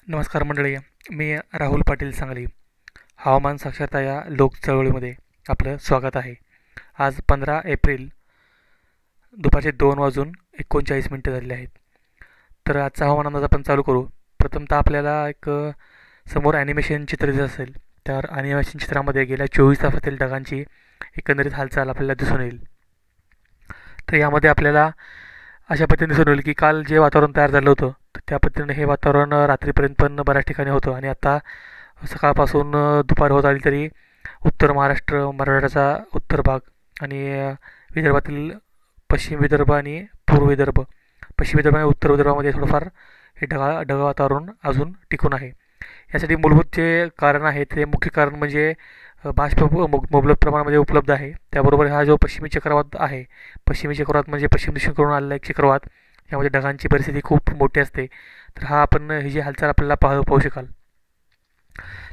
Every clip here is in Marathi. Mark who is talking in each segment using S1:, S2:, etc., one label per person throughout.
S1: नमस्कार मंडळी. मी राहुल पाटील सांगली. हवामान साक्षरता या लोक चळवळीमध्ये आपलं स्वागत आहे. आज 15 एप्रिल दुपारचे 2:39 झालेले आहेत. तर आजचा हवामान अंदाज आपण चालू करू. प्रथमतः आपल्याला एक समोर ॲनिमेशन चित्र दिसत असेल. तर ॲनिमेशन चित्रामध्ये गेल्या 24 तासातील ढगांची एकंदरीत हालचाल आपल्याला दिसून येईल. तर यामध्ये आपल्याला अशा पद्धतीने दिसून येईल की काल जे वातावरण तयार झालं होतं, तर त्या पद्धतीने हे वातावरण रात्रीपर्यंत पण बऱ्याच ठिकाणी होतं आणि आता सकाळपासून दुपार होत आली तरी उत्तर महाराष्ट्र, मराठवाड्याचा उत्तर भाग आणि विदर्भातील पश्चिम विदर्भ आणि पूर्व विदर्भ, पश्चिम विदर्भ आणि उत्तर विदर्भामध्ये थोडंफार हे ढगाळ वातावरण अजून टिकून आहे. यासाठी मूलभूत जे कारण आहे ते मुख्य कारण म्हणजे बाष्प मुबलक प्रमाणामध्ये उपलब्ध आहे. त्याबरोबर हा जो पश्चिमी चक्रवात आहे, पश्चिमी चक्रवात म्हणजे पश्चिम दिशेकडून आलेला एक चक्रवात, यामध्ये ढगांची परिस्थिती खूप मोठी असते. तर हा आपण ही जी हालचाल आपल्याला पाहू शकाल.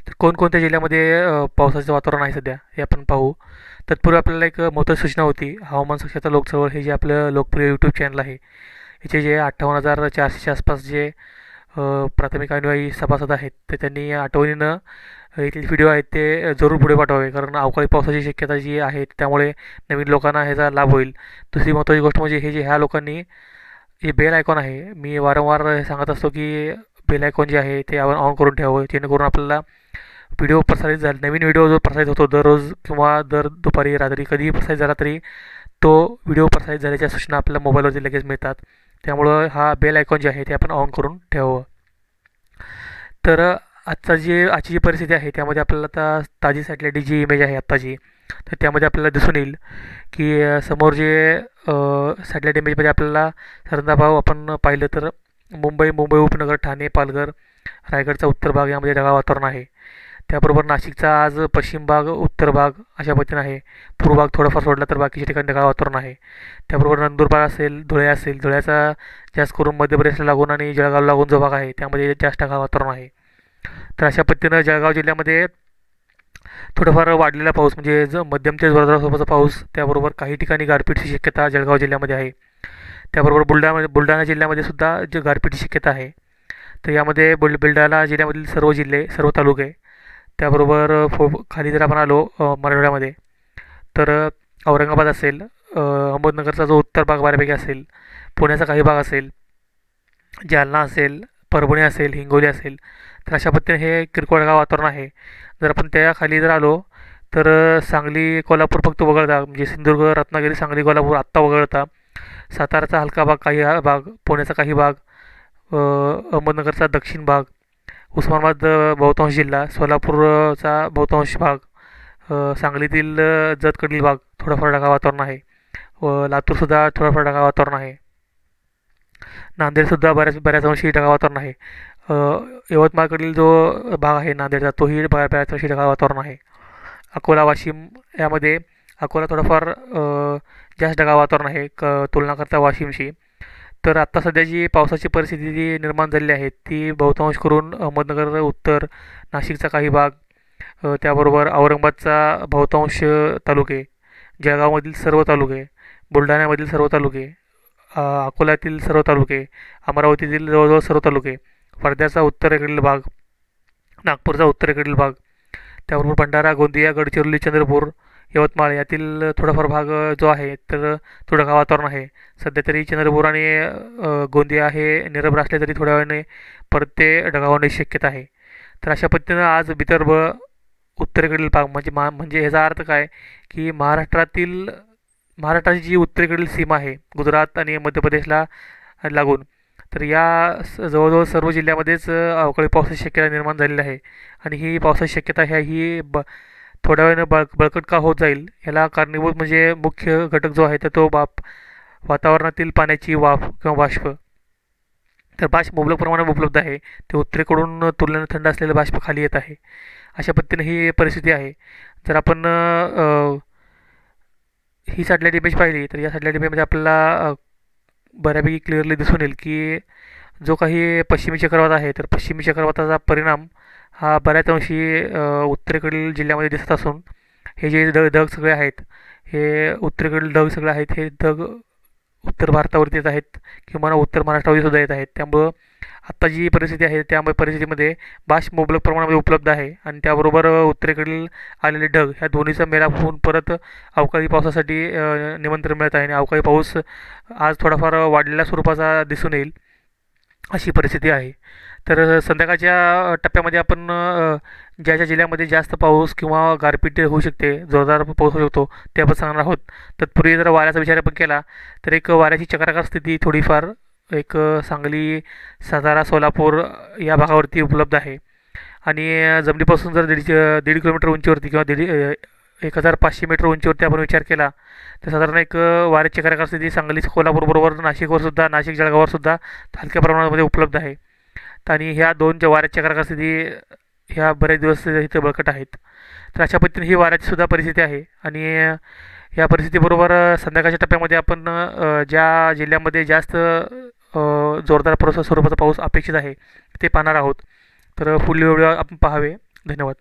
S1: तर कोणकोणत्या जिल्ह्यामध्ये पावसाचं वातावरण आहे सध्या हे आपण पाहू. तत्पूर्वी आपल्याला एक महत्त्वाची सूचना होती. हवामान साक्षरता लोकचळवळ हे जे आपलं लोकप्रिय यूट्यूब चॅनल आहे, याचे जे 58,400च्या आसपास जे प्राथमिक अनुयायी सभासद आहेत, तर त्यांनी आठवणीनं येथील व्हिडिओ आहेत ते जरूर पुढे पाठवावे, कारण अवकाळी पावसाची शक्यता जी आहे त्यामुळे नवीन लोकांना ह्याचा लाभ होईल. दुसरी महत्त्वाची गोष्ट म्हणजे हे जे ह्या लोकांनी हे बेल आयकॉन आहे, मी वारंवार हे सांगत असतो की बेल आयकॉन जे आहे ते आपण ऑन करून ठेवावं, जेणेकरून आपल्याला व्हिडिओ प्रसारित झाला, नवीन व्हिडिओ जो प्रसारित होतो दररोज किंवा दर दुपारी रात्री कधीही प्रसारित झाला तरी तो व्हिडिओ प्रसारित झाल्याच्या सूचना आपल्याला मोबाईलवरती लगेच मिळतात. त्यामुळं हा बेल आयकॉन जे आहे ते आपण ऑन करून ठेवावं. तर आजची जी परिस्थिती आहे त्यामध्ये आपल्याला आता ताजी सॅटेलाईट जी इमेज आहे आत्ताची, तर त्यामध्ये आपल्याला दिसून येईल की समोर जे सॅटेलाईट इमेजमध्ये आपल्याला साधारणतः भाव आपण पाहिलं तर मुंबई उपनगर, ठाणे, पालघर, रायगडचा उत्तर भाग यामध्ये ढगाळ वातावरण आहे. त्याबरोबर नाशिकचा आज पश्चिम भाग, उत्तर भाग अशा पद्धतीने आहे. पूर्व भाग थोडाफार सोडला तर बाकीच्या ठिकाणी ढगाळ वातावरण आहे. त्याबरोबर नंदुरबार असेल, धुळे असेल, धुळ्याचा जास्त करून मध्य प्रदेशला लागून आणि जळगावला लागून जो भाग आहे त्यामध्ये जास्त ढगाळ वातावरण आहे. तर अशा पद्धतीनं जळगाव जिल्ह्यामध्ये थोडाफार वाढलेला पाऊस म्हणजे मध्यम ते जोरदार पाऊस, त्याबरोबर काही ठिकाणी गारपीटची शक्यता जळगाव जिल्ह्यामध्ये आहे. त्याबरोबर बुलढाणा जिल्ह्यामध्ये सुद्धा जे गारपीटची शक्यता आहे. तर यामध्ये बुलढाणा जिल्ह्यामधील सर्व जिल्हे, सर्व तालुके, त्याबरोबर खाली जर आपण आलो मराठवाड्यामध्ये, तर औरंगाबाद असेल, अहमदनगरचा जो उत्तर भाग बऱ्यापैकी असेल, पुण्याचा काही भाग असेल, जालना असेल, परभणी असेल, हिंगोली असेल, तर अशा पद्धतीने हे किरकोळ ढगाळ वातावरण आहे. जर आपण त्याखाली जर आलो तर सांगली, कोल्हापूर फक्त वगळता, म्हणजे सिंधुदुर्ग, रत्नागिरी, सांगली, कोल्हापूर आत्ता वगळता, साताराचा हलका भाग, काही भाग, पुण्याचा काही भाग, अहमदनगरचा दक्षिण भाग, उस्मानाबाद बहुतांश जिल्हा, सोलापूरचा बहुतांश भाग, सांगलीतील जतकडील भाग थोडाफार ढगाळ वातावरण आहे. व लातूरसुद्धा थोडाफार ढगाळ वातावरण आहे. नांदेडसुद्धा बऱ्याच अंशी ढगाळ वातावरण आहे. यवतमाळकडील जो भाग आहे नांदेडचा, तोही बऱ्याच अंशी ढगाळ वातावरण आहे. अकोला, वाशिम यामध्ये अकोला थोडंफार जास्त ढगाळ वातावरण आहे तुलना करता वाशिमशी. तर आत्ता सध्या जी पावसाची परिस्थिती जी निर्माण झालेली आहे ती बहुतांश करून अहमदनगर उत्तर, नाशिकचा काही भाग, त्याबरोबर औरंगाबादचा बहुतांश तालुके, जळगावमधील सर्व तालुके, बुलढाण्यामधील सर्व तालुके, अकोल्यातील सर्व तालुके, अमरावतीतील जवळजवळ सर्व तालुके, वर्ध्याचा उत्तरेकडील भाग, नागपूरचा उत्तरेकडील भाग, त्याबरोबर भंडारा, गोंदिया, गडचिरोली, चंद्रपूर, यवतमाळ यातील थोडाफार भाग जो आहे तर तो ढगाळ वातावरण आहे. सध्या तरी चंद्रपूर आणि गोंदिया हे निरभ्र असले तरी थोड्या वेळाने परत ते ढगाळ होण्याची शक्यता आहे. तर अशा पद्धतीनं आज विदर्भ, उत्तरेकडील भाग म्हणजे ह्याचा अर्थ काय की महाराष्ट्राची जी उत्तरेकडील सीमा आहे गुजरात आणि मध्य प्रदेशला लागून, तर या जवळजवळ सर्व जिल्ह्यामध्येच अवकाळी पावसाची शक्यता निर्माण झालेली आहे. आणि ही पावसाची शक्यता थोड्या वेळानं बळकट का होत जाईल ह्याला कारणीभूत म्हणजे मुख्य घटक जो आहे तर तो वातावरणातील पाण्याची वाफ किंवा बाष्प. तर बाष्प मुबलक प्रमाणात उपलब्ध आहे. ते उत्तरेकडून तुलनेने थंड असलेलं बाष्प खाली येत आहे. अशा पद्धतीने ही परिस्थिती आहे. जर आपण ही सॅटेलाईट इमेज पाहिली तर या सॅटेलाईट इमेजमध्ये आपल्याला बऱ्यापैकी क्लिअरली दिसून येईल की जो काही पश्चिमी चक्रवात आहे तर पश्चिमी चक्रवाताचा परिणाम हा बऱ्याच अंशी उत्तरेकडील जिल्ह्यामध्ये दिसत असून हे जे ढग सगळे आहेत, हे उत्तरेकडील ढग सगळे आहेत, हे ढग उत्तर भारतावरती येत आहेत किंवा उत्तर महाराष्ट्रावरती सुद्धा येत आहेत. त्यामुळं आत्ता जी परिस्थिती आहे त्या परिस्थितीमध्ये बाष्प मुबलक प्रमाणामध्ये उपलब्ध आहे आणि त्याबरोबर उत्तरेकडील आलेले ढग ह्या दोन्हीचा मेळाप होऊन परत अवकाळी पावसासाठी निमंत्रण मिळत आहे आणि अवकाळी पाऊस आज थोडाफार वाढलेल्या स्वरूपाचा दिसून येईल अशी परिस्थिती आहे. तर संध्याकाळच्या टप्प्यामध्ये आपण ज्या ज्या जिल्ह्यामध्ये जास्त पाऊस किंवा गारपीट होऊ शकते, जोरदार पाऊस होऊ शकतो, ते आपण सांगणार आहोत. तत्पूर्वी जर वाऱ्याचा विचार आपण केला तर एक वाऱ्याची चक्राकार स्थिती थोडीफार एक सांगली, सातारा, सोलापूर या भागावरती उपलब्ध आहे आणि जमिनीपासून जर दीड किलोमीटर उंचीवरती किंवा 1500 मीटर उंचीवरती आपण विचार केला तर साधारण एक वाऱ्याची चक्राकार स्थिती सांगली, कोल्हापूरबरोबर नाशिकवर सुद्धा, नाशिक, जळगाववर सुद्धा हलक्या प्रमाणामध्ये उपलब्ध आहे. आणि ह्या दोन ज्या वाऱ्याच्या चक्राकार स्थिती ह्या बरेच दिवस इथे बळकट आहेत. तर अशा पद्धतीने ही वाऱ्याची सुद्धा परिस्थिती आहे आणि या परिस्थितीबरोबर संध्याकाळच्या टप्प्यामध्ये आपण ज्या जिल्ह्यामध्ये जास्त जोरदार स्वरूपाचा पाऊस अपेक्षित आहे ते पाहणार आहोत. तर पुढील व्हिडिओ आपण पाहावे. धन्यवाद.